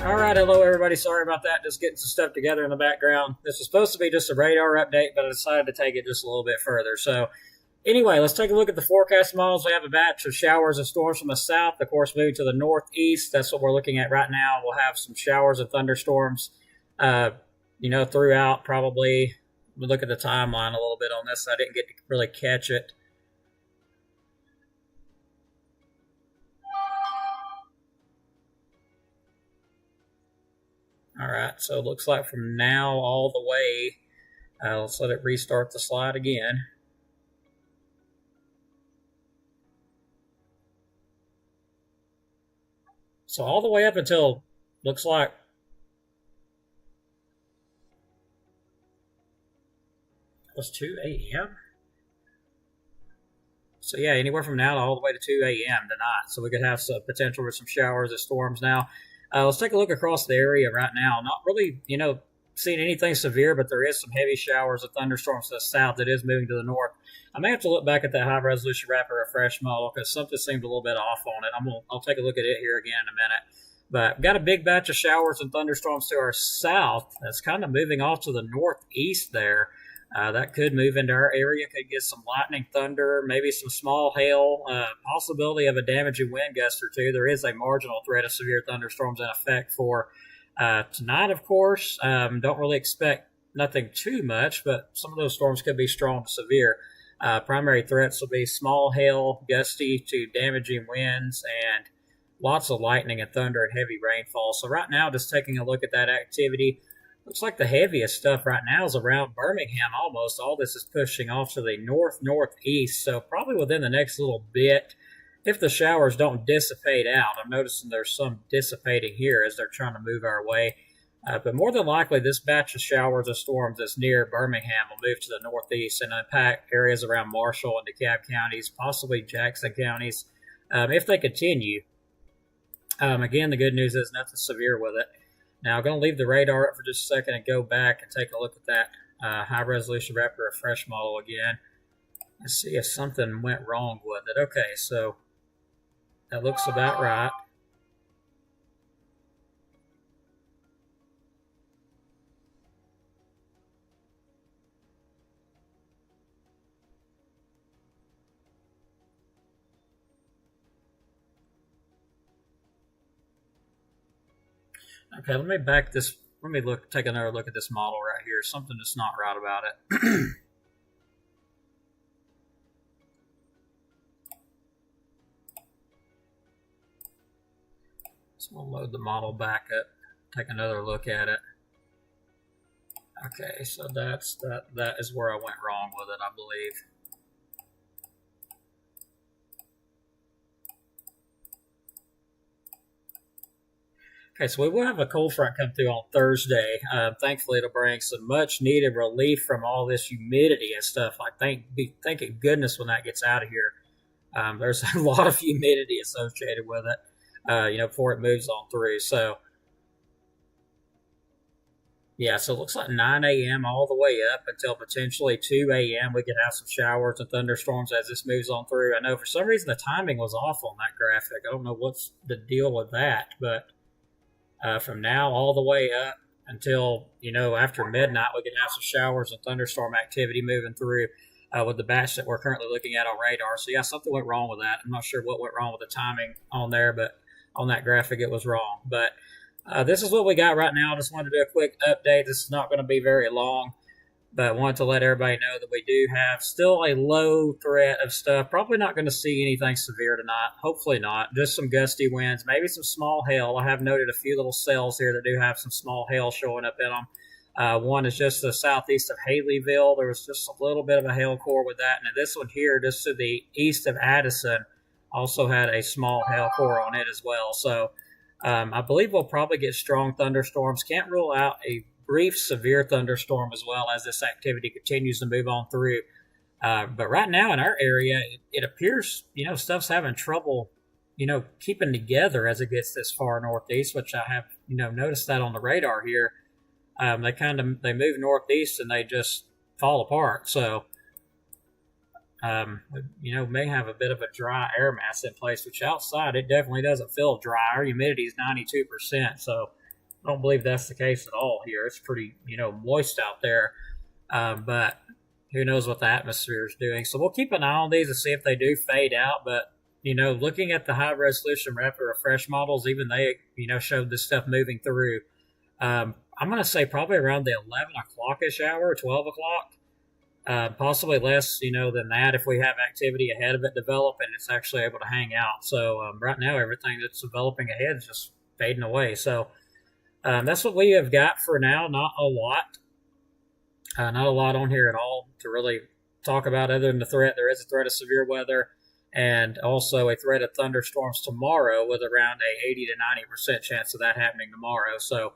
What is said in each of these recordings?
All right, hello everybody. Sorry about that. Just getting some stuff together in the background. This was supposed to be just a radar update, but I decided to take it just a little bit further. So anyway, let's take a look at the forecast models. We have a batch of showers and storms from the south, of course, moving to the northeast. That's what we're looking at right now. We'll have some showers and thunderstorms, throughout probably. We'll look at the timeline a little bit on this. I didn't get to really catch it. All right, so it looks like from now all the way, let's let it restart the slide again. So all the way up until, looks like, it was 2 a.m.? So yeah, anywhere from now to all the way to 2 a.m. tonight. So we could have some potential for some showers and storms now. Let's take a look across the area right now. Not really, seeing anything severe, but there is some heavy showers and thunderstorms to the south that is moving to the north. I may have to look back at that high-resolution rapid refresh model because something seemed a little bit off on it. I'll take a look at it here again in a minute. But got a big batch of showers and thunderstorms to our south. That's kind of moving off to the northeast there. That could move into our area, could get some lightning, thunder, maybe some small hail, possibility of a damaging wind gust or two. There is a marginal threat of severe thunderstorms in effect for tonight, of course. Don't really expect nothing too much, but some of those storms could be strong to severe. Primary threats will be small hail, gusty to damaging winds, and lots of lightning and thunder and heavy rainfall. So right now, just taking a look at that activity, looks like the heaviest stuff right now is around Birmingham almost. All this is pushing off to the northeast. So probably within the next little bit, if the showers don't dissipate out. I'm noticing there's some dissipating here as they're trying to move our way. But more than likely, this batch of showers and storms that's near Birmingham will move to the northeast and impact areas around Marshall and DeKalb counties, possibly Jackson counties, if they continue. Again, the good news is nothing severe with it. Now, I'm going to leave the radar up for just a second and go back and take a look at that high-resolution rapid refresh model again and see if something went wrong with it. Okay, so that looks about right. Okay, let me back this. Let me take another look at this model right here. Something that's not right about it. So we'll load the model back up, take another look at it. Okay, so that is where I went wrong with it, I believe. Okay, so we will have a cold front come through on Thursday. Thankfully, it'll bring some much-needed relief from all this humidity and stuff. Thank goodness when that gets out of here. There's a lot of humidity associated with it, before it moves on through. So, yeah, so it looks like 9 a.m. all the way up until potentially 2 a.m. We could have some showers and thunderstorms as this moves on through. I know for some reason the timing was off on that graphic. I don't know what's the deal with that, but from now all the way up until, after midnight, we can have some showers and thunderstorm activity moving through with the batch that we're currently looking at on radar. So, yeah, something went wrong with that. I'm not sure what went wrong with the timing on there, but on that graphic it was wrong. But this is what we got right now. I just wanted to do a quick update. This is not going to be very long, but I wanted to let everybody know that we do have still a low threat of stuff. Probably not going to see anything severe tonight. Hopefully not. Just some gusty winds, maybe some small hail. I have noted a few little cells here that do have some small hail showing up in them. One is just the southeast of Haleyville. There was just a little bit of a hail core with that. And this one here, just to the east of Addison, also had a small hail core on it as well. So I believe we'll probably get strong thunderstorms. Can't rule out a brief severe thunderstorm as well as this activity continues to move on through. But right now in our area, it appears, stuff's having trouble, keeping together as it gets this far northeast, which I have, noticed that on the radar here. They move northeast and they just fall apart. So, may have a bit of a dry air mass in place, which outside it definitely doesn't feel dry. Our humidity is 92%. So I don't believe that's the case at all here. It's pretty, moist out there. But who knows what the atmosphere is doing. So we'll keep an eye on these to see if they do fade out. But, looking at the high resolution rapid refresh models, even they, showed this stuff moving through. I'm going to say probably around the 11 o'clock-ish hour, 12 o'clock. Possibly less, than that if we have activity ahead of it develop and it's actually able to hang out. So right now, everything that's developing ahead is just fading away. So that's what we have got for now. Not a lot. Not a lot on here at all to really talk about other than the threat. There is a threat of severe weather and also a threat of thunderstorms tomorrow with around a 80 to 90% chance of that happening tomorrow. So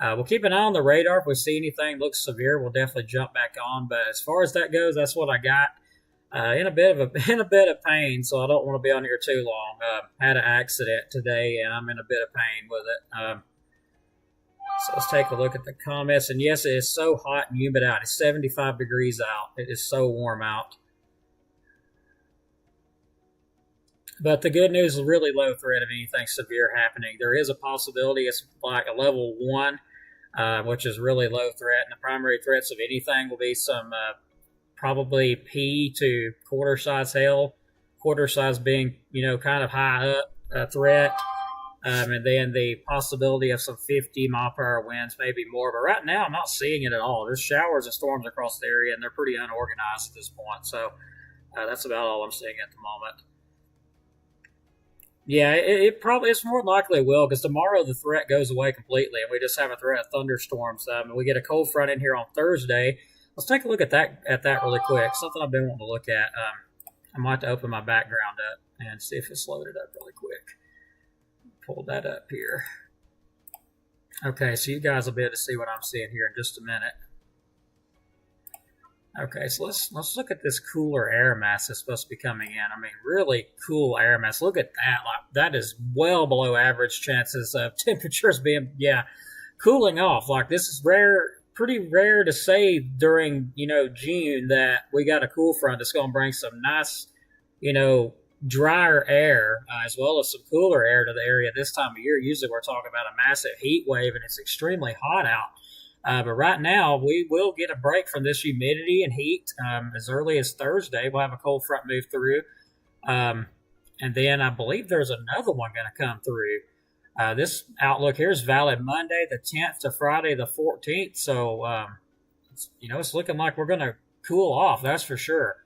we'll keep an eye on the radar. If we see anything looks severe, we'll definitely jump back on. But as far as that goes, that's what I got. In a bit of pain, so I don't want to be on here too long. Had an accident today, and I'm in a bit of pain with it. So let's take a look at the comments. And yes, it is so hot and humid out. It's 75 degrees out. It is so warm out. But the good news is really low threat of anything severe happening. There is a possibility it's like a level 1, which is really low threat. And the primary threats of anything will be some probably P to quarter size hail. Quarter size being, kind of high up threat. And then the possibility of some 50 mile per hour winds, maybe more. But right now, I'm not seeing it at all. There's showers and storms across the area, and they're pretty unorganized at this point. So that's about all I'm seeing at the moment. Yeah, it's more likely it will because tomorrow the threat goes away completely, and we just have a threat of thunderstorms. And we get a cold front in here on Thursday. Let's take a look at that really quick. Something I've been wanting to look at. I might have to open my background up and see if it's loaded up really quick. Pull that up here. Okay, so you guys will be able to see what I'm seeing here in just a minute. Okay, so let's look at this cooler air mass that's supposed to be coming in. I mean, really cool air mass. Look at that. Like, that is well below average chances of temperatures being, cooling off. Like, this is pretty rare to say during, June that we got a cool front that's going to bring some nice, drier air as well as some cooler air to the area this time of year. Usually we're talking about a massive heat wave and it's extremely hot out. But right now, we will get a break from this humidity and heat as early as Thursday. We'll have a cold front move through. And then I believe there's another one going to come through. This outlook here is valid Monday, the 10th to Friday, the 14th. So, it's looking like we're going to cool off, that's for sure.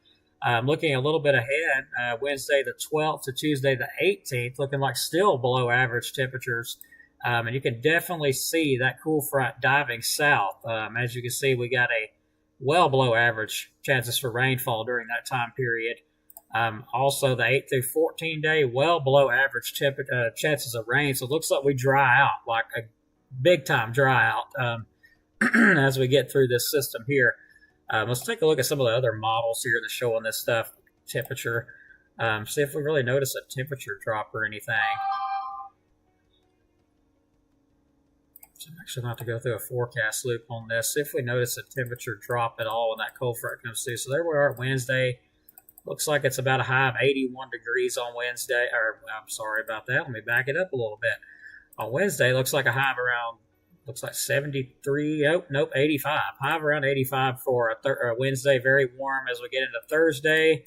Looking a little bit ahead, Wednesday the 12th to Tuesday the 18th, looking like still below average temperatures. And you can definitely see that cool front diving south. As you can see, we got a well below average chances for rainfall during that time period. Also, the 8 through 14 day, well below average chances of rain. So it looks like we dry out, like a big time dry out as we get through this system here. Let's take a look at some of the other models here that's showing this stuff, temperature. See if we really notice a temperature drop or anything. So I'm actually going to have to go through a forecast loop on this. See if we notice a temperature drop at all when that cold front comes through. So there we are Wednesday. Looks like it's about a high of 81 degrees on Wednesday. Or I'm sorry about that. Let me back it up a little bit. On Wednesday, looks like a high of around, looks like 73. Oh, nope, 85. High of around 85 for a Wednesday. Very warm as we get into Thursday.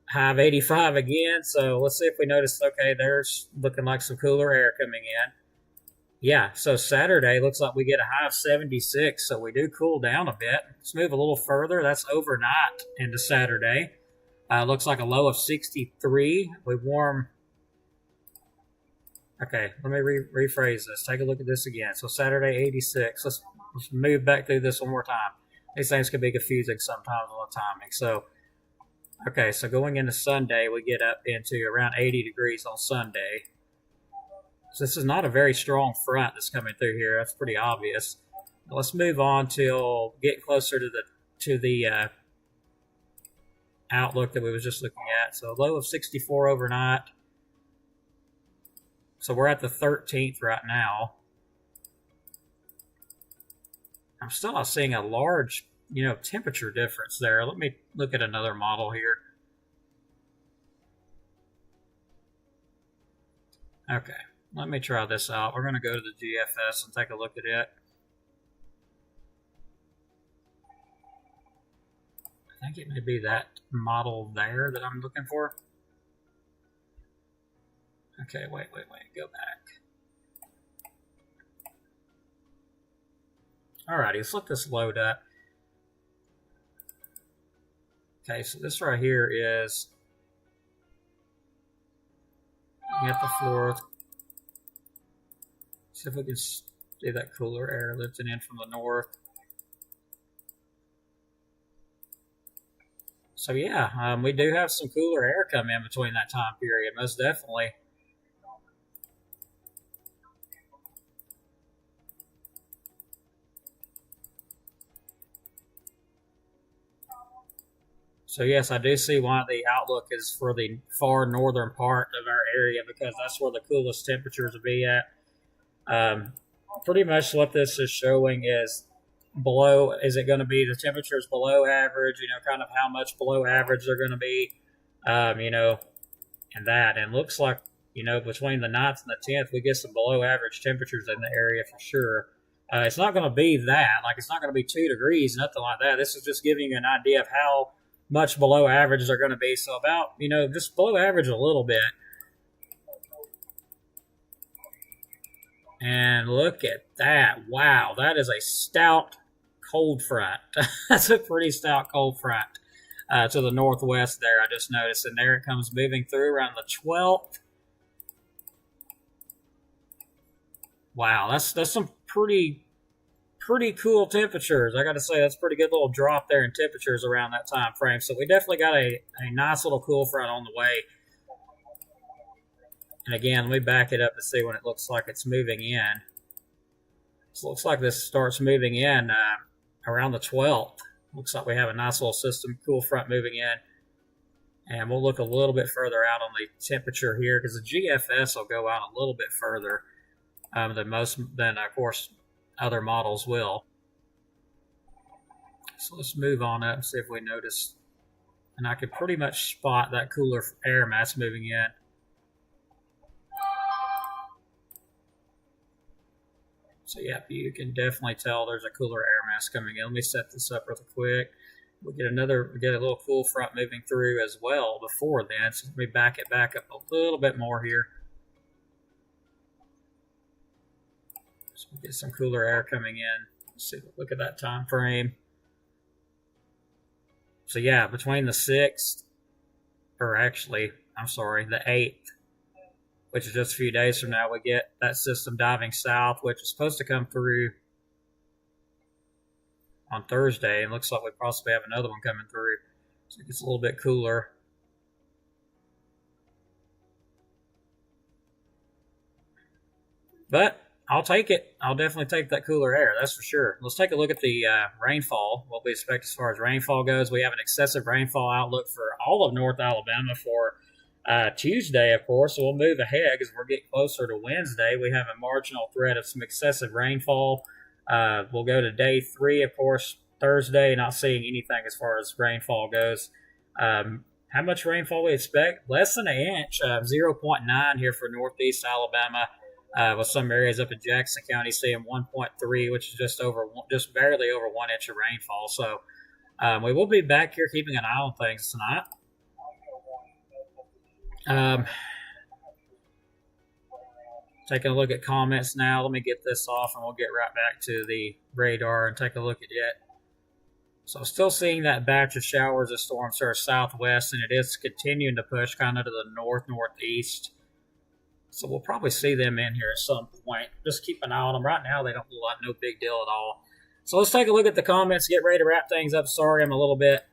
High of 85 again. So let's see if we notice, okay, there's looking like some cooler air coming in. Yeah, so Saturday looks like we get a high of 76, so we do cool down a bit. Let's move a little further. That's overnight into Saturday. Looks like a low of 63. We warm. Okay, let me rephrase this. Take a look at this again. So Saturday, 86. Let's move back through this one more time. These things can be confusing sometimes on the timing. So, okay, so going into Sunday, we get up into around 80 degrees on Sunday. So this is not a very strong front that's coming through here. That's pretty obvious. Let's move on till get closer to the outlook that we was just looking at. So low of 64 overnight. So we're at the 13th right now. I'm still not seeing a large, temperature difference there. Let me look at another model here. Okay. Let me try this out. We're going to go to the GFS and take a look at it. I think it may be that model there that I'm looking for. Okay, wait, go back. Alrighty, let's let this load up. Okay, so this right here is at the floor. See if we can see that cooler air lifting in from the north. So yeah, we do have some cooler air come in between that time period, most definitely. So yes, I do see why the outlook is for the far northern part of our area, because that's where the coolest temperatures will be at. Pretty much what this is showing is below, is it going to be the temperatures below average, kind of how much below average they're going to be, and that. And looks like, between the 9th and the 10th, we get some below average temperatures in the area for sure. It's not going to be that, like it's not going to be 2 degrees, nothing like that. This is just giving you an idea of how much below average they're going to be. So about, just below average a little bit. And look at that. Wow, that is a stout cold front. That's a pretty stout cold front to the northwest there, I just noticed. And there it comes moving through around the 12th. Wow, that's some pretty cool temperatures. I got to say, that's a pretty good little drop there in temperatures around that time frame. So we definitely got a nice little cool front on the way. And again, let me back it up and see when it looks like it's moving in. So it looks like this starts moving in around the 12th. Looks like we have a nice little system, cool front moving in. And we'll look a little bit further out on the temperature here, because the GFS will go out a little bit further than of course, other models will. So let's move on up and see if we notice. And I can pretty much spot that cooler air mass moving in. So yeah, you can definitely tell there's a cooler air mass coming in. Let me set this up real quick. We'll get a little cool front moving through as well before then. So let me back it back up a little bit more here. So we'll get some cooler air coming in. Let's see, look at that time frame. So yeah, between the 6th, or actually, I'm sorry, the 8th, which is just a few days from now, we get that system diving south, which is supposed to come through on Thursday. And looks like we possibly have another one coming through. So it gets a little bit cooler. But I'll take it. I'll definitely take that cooler air, that's for sure. Let's take a look at the rainfall, what we expect as far as rainfall goes. We have an excessive rainfall outlook for all of North Alabama for Tuesday, of course. So we'll move ahead because we're getting closer to Wednesday. We have a marginal threat of some excessive rainfall. We'll go to day 3, of course, Thursday, not seeing anything as far as rainfall goes. How much rainfall we expect? Less than an inch, 0.9 here for northeast Alabama. With some areas up in Jackson County seeing 1.3, which is just barely over 1 inch of rainfall. So we will be back here keeping an eye on things tonight. Taking a look at comments now. Let me get this off and we'll get right back to the radar and take a look at it. So still seeing that batch of showers of storm surge southwest, and it is continuing to push kind of to the northeast. So we'll probably see them in here at some point. Just keep an eye on them. Right now, they don't look like no big deal at all. So let's take a look at the comments, get ready to wrap things up. Sorry, I'm a little bit,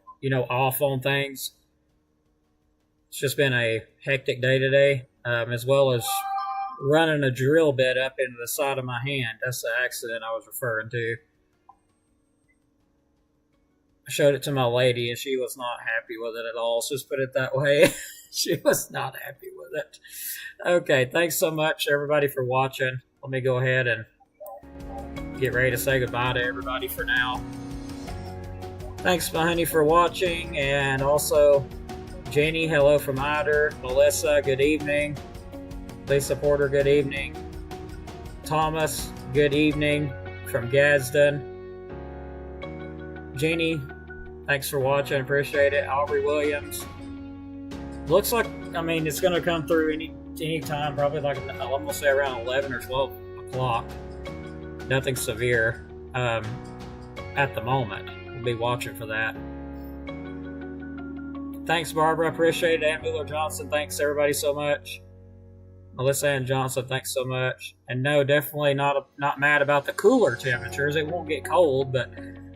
off on things. It's just been a hectic day today, as well as running a drill bit up into the side of my hand. That's the accident I was referring to. I showed it to my lady, and she was not happy with it at all. Let's just put it that way. She was not happy with it. Okay, thanks so much, everybody, for watching. Let me go ahead and get ready to say goodbye to everybody for now. Thanks, my honey, for watching. And also, Jenny, hello from Ider. Melissa, good evening. Lisa Porter, good evening. Thomas, good evening from Gadsden. Jeannie, thanks for watching. Appreciate it. Aubrey Williams. Looks like, I mean, it's going to come through any time, probably like, I'm going to say around 11 or 12 o'clock. Nothing severe at the moment. We'll be watching for that. Thanks, Barbara. Appreciate it. Ann Miller Johnson, thanks everybody so much. Melissa Ann Johnson, thanks so much. And no, definitely not mad about the cooler temperatures. It won't get cold, but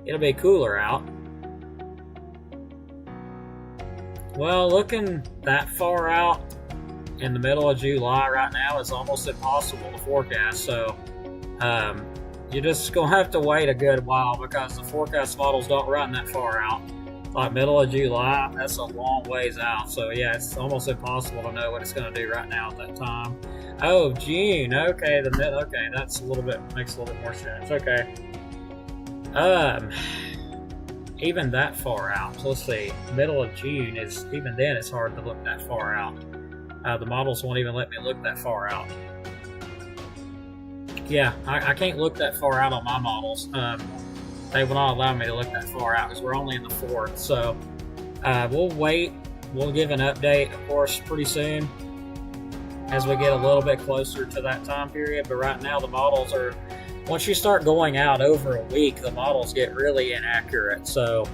it'll be cooler out. Well, looking that far out in the middle of July right now is almost impossible to forecast. So you're just going to have to wait a good while because the forecast models don't run that far out. Like middle of July, that's a long ways out. So yeah, it's almost impossible to know what it's going to do right now at that time. Oh, June. Okay, okay, that's a little bit, makes a little bit more sense. Okay. Even that far out. So let's see. Middle of June is, even then it's hard to look that far out. The models won't even let me look that far out. Yeah, I can't look that far out on my models. They will not allow me to look that far out because we're only in the 4th. So we'll wait. We'll give an update, of course, pretty soon as we get a little bit closer to that time period. But right now the models are, once you start going out over a week, the models get really inaccurate. So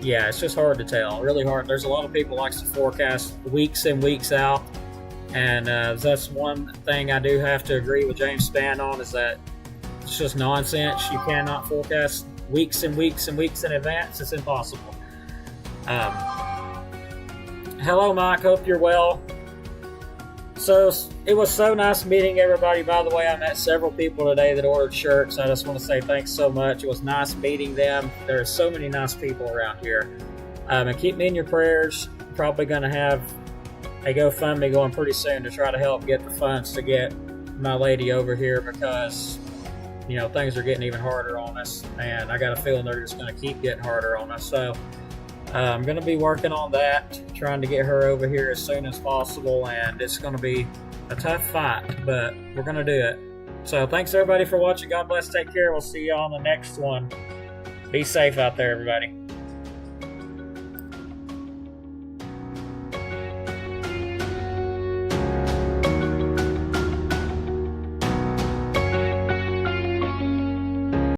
yeah, it's just hard to tell. Really hard. There's a lot of people likes to forecast weeks and weeks out. And that's one thing I do have to agree with James Spann on, is that it's just nonsense. You cannot forecast weeks and weeks and weeks in advance. It's impossible. Hello, Mike. Hope you're well. So it was so nice meeting everybody. By the way, I met several people today that ordered shirts. I just want to say thanks so much. It was nice meeting them. There are so many nice people around here. And keep me in your prayers. Probably going to have a GoFundMe going pretty soon to try to help get the funds to get my lady over here, because you know, things are getting even harder on us, and I got a feeling they're just going to keep getting harder on us. So I'm going to be working on that, trying to get her over here as soon as possible, and it's going to be a tough fight, but we're going to do it. So thanks everybody for watching. God bless. Take care. We'll see you on the next one. Be safe out there, everybody.